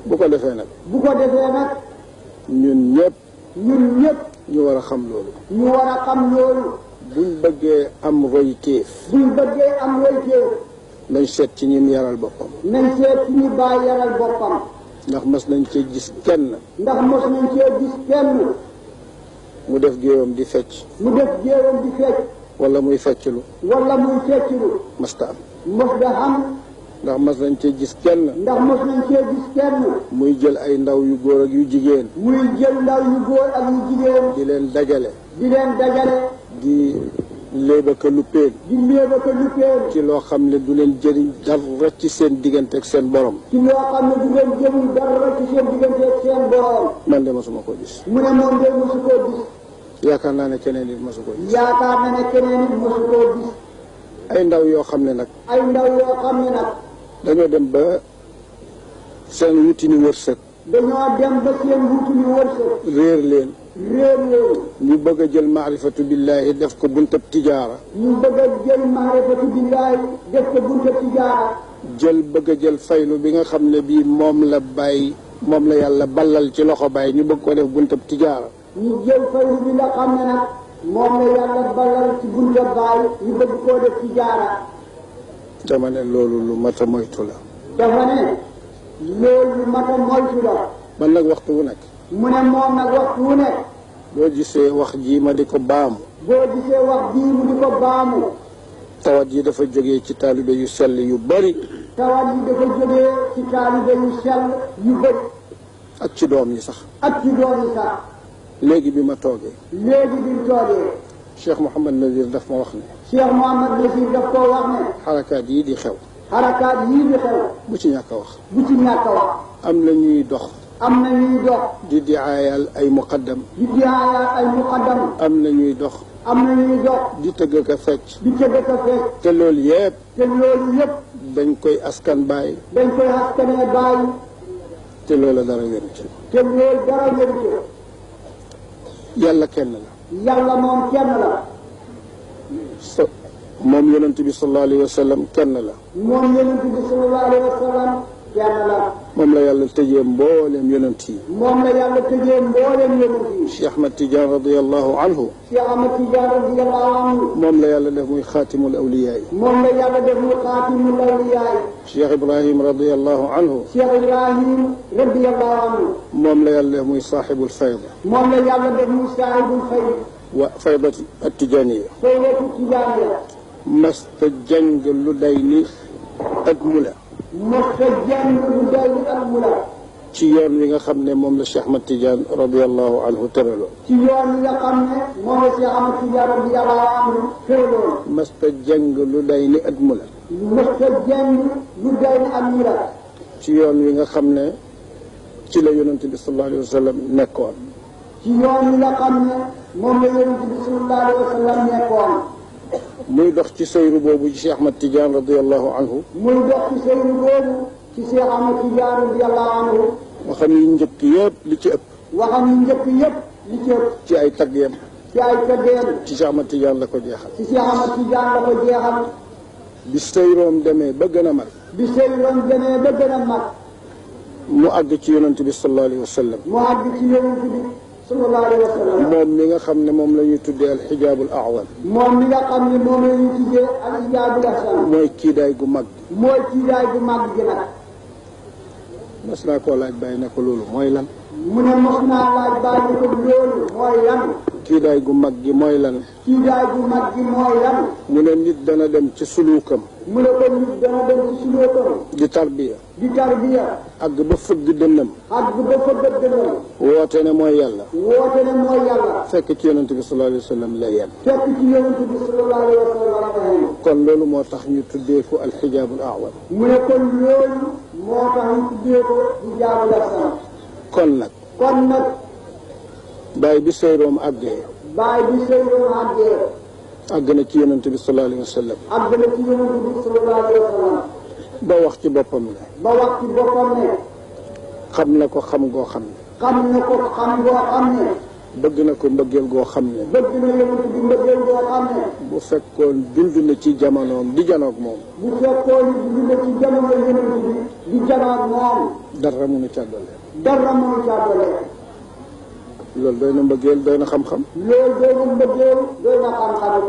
bu ko defee nag. bu ko defee nag. ñun ñëpp. ñu war a xam loolu. ñu war a xam loolu. buñ bëggee am royteef. nañ seet ci ñim yaral boppam. nañ seet ci ñi bàyyi yaral boppam. ndax mas nañ cee gis kenn. mu def géewam di fecc. wala muy fecclu. masta am. ndax mas nañ cee gis kenn. muy jël ay ndaw yu góor ak yu jigéen. di leen dajale. di léebaka luppeen. ci loo xam ne du leen jëriñ dara ci seen diggante ak seen borom. man de masuma ko gis. mu ne moom de mosu koo gis. yaakaar naa ne keneen it mosu koo gis. ay ndaw yoo xam ne nag. dañoo dem ba seen wutini wërsëg. réer leen. ñu bëgg a jël maarifatu billahi def ko buntab tijaara. bëgg a jël faylu bi nga xam ne bii moom la yàlla ballal ci loxo bàyyi ñu bëgg ko def buntab tijaara. ñu jël faylu bi nga xam ne nag moom la yàlla ballal ci buntab bàyyi ñu bëgg koo def tijaara. dama ne loolu lu mat a moytu la. man nag waxtu wu nekk. mu ne moom nag waxtu wu nekk. boo gisee wax ji ma di ko baamu. tawat yi dafa jógee ci taalibe yu sell yu bari. ak ci doom yi sax. léegi bi ma toogee. Cheikh Mouhamad Nazir daf ma wax ne. xarakaat yii di xew. bu ci ñàkk a wax. am na ñuy dox. di diaayal ay muqaddam. am na ñuy dox. di tëgg ka fecc. te loolu yëpp. dañ koy askan bàyyi. te loolu dara wéru ci. yàlla kenn la. moom yonent bi sallallahu alayhi wa sallam kenn la. moom la yàlla tëjee mbooleem yonent yi. Cheikh Ahmad Tidiane radiyallahu anhu. moom la yàlla def muy xaatimul awliyaa yi. Cheikh Ibrahim radiyallahu anhu. moom la yàlla def muy saaxibul fayda. wa faydatu at-tijaaniya. masta jàng lu day ni ak mula. ci yoon wi nga xam ne moom la Cheikh Ahmad Tidiane radiyallahu anhu tëraloon. masta jàng lu day ni ak mula. ci yoon wi nga xam ne ci la yonent bi sallallahu alayhi wa sallam nekkoon. muy dox ci sayru boobu ci Cheikh Ahmad Tidiane radiyallahu anhu. waxam yi njëkk yëpp li ci ëpp. ci ay taggeem. ci Cheikh Ahmad Tidiane la ko jeexal. bi sayroom demee ba gën a mag. mu àgg ci yonent bi sallallahu alayhi wa sallam. moom mi nga xam ne moom la ñuy tuddee alxijaabul awal. mooy kiidaay gu mag. mas naa koo laaj bàyyi ne ko loolu mooy lan. kiidaay gu mag gi mooy lan. mu ne nit dana dem ci suluukam. di tarbiya. àgg ba fëgg dënnam. woote ne mooy yàlla. fekk ci yonent bi sallallahu alayhi wa sallam la yem. kon loolu moo tax ñu tuddee ko alxijaabul awal. kon nag. baay bi seyroom àggee. àgg na ci yonent bi sallallahu alayhi wa sallam. ba wax ci boppam ne. xam na ko xam goo xam ne. bëgg na ko mbëggeel goo xam ne bëgg na yonent bi mbëggeel goo xam ne bu fekkoon dund na ci jamonoom di janoog moom bu fekkoon dund na ci jamono yonent bi di janoog moom dara mënu ca doole dara mënu caa doole. loolu doy na mbëggeel doy na xam-xam loolu doy na mbëggeel doy na xam-xam.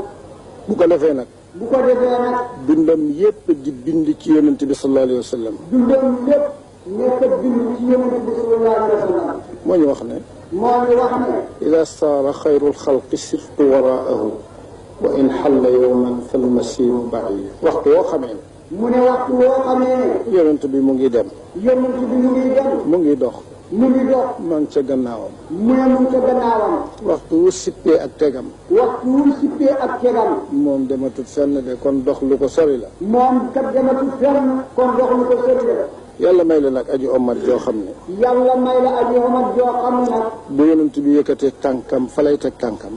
bu ko defee nag bu ko defee nag dundam yépp di bind ci yonent bi sallallahu alayhi wa sallam dundam lépp nekk bind ci yonent bi sallallahu alayhi wa sallam. moo ñu wax ne moo ñu wax ne ida saara xayru lxalqi sirtu waraahu wa in xalla yowman falmasiru baid waxtu woo xamee ne mu ne waxtu woo xamee ne yonent bi mu ngi dem yonent bi mu ngi dem mu ngi dox mu ngi dox maa ngi ca gannaawam mu ne mu ngi ca gannaawam waxtu wu sippee ak tegam waxtu wu sippee ak tegam moom dematut fenn de kon dox lu ko sori la moom kat dematul fenn kon dox lu ko sori la. yàlla may la nag aji ommat joo xam ne yàlla may la aji omat joo xam ne nag bu yonent bi yëkkatee tànkam fa lay teg tànkam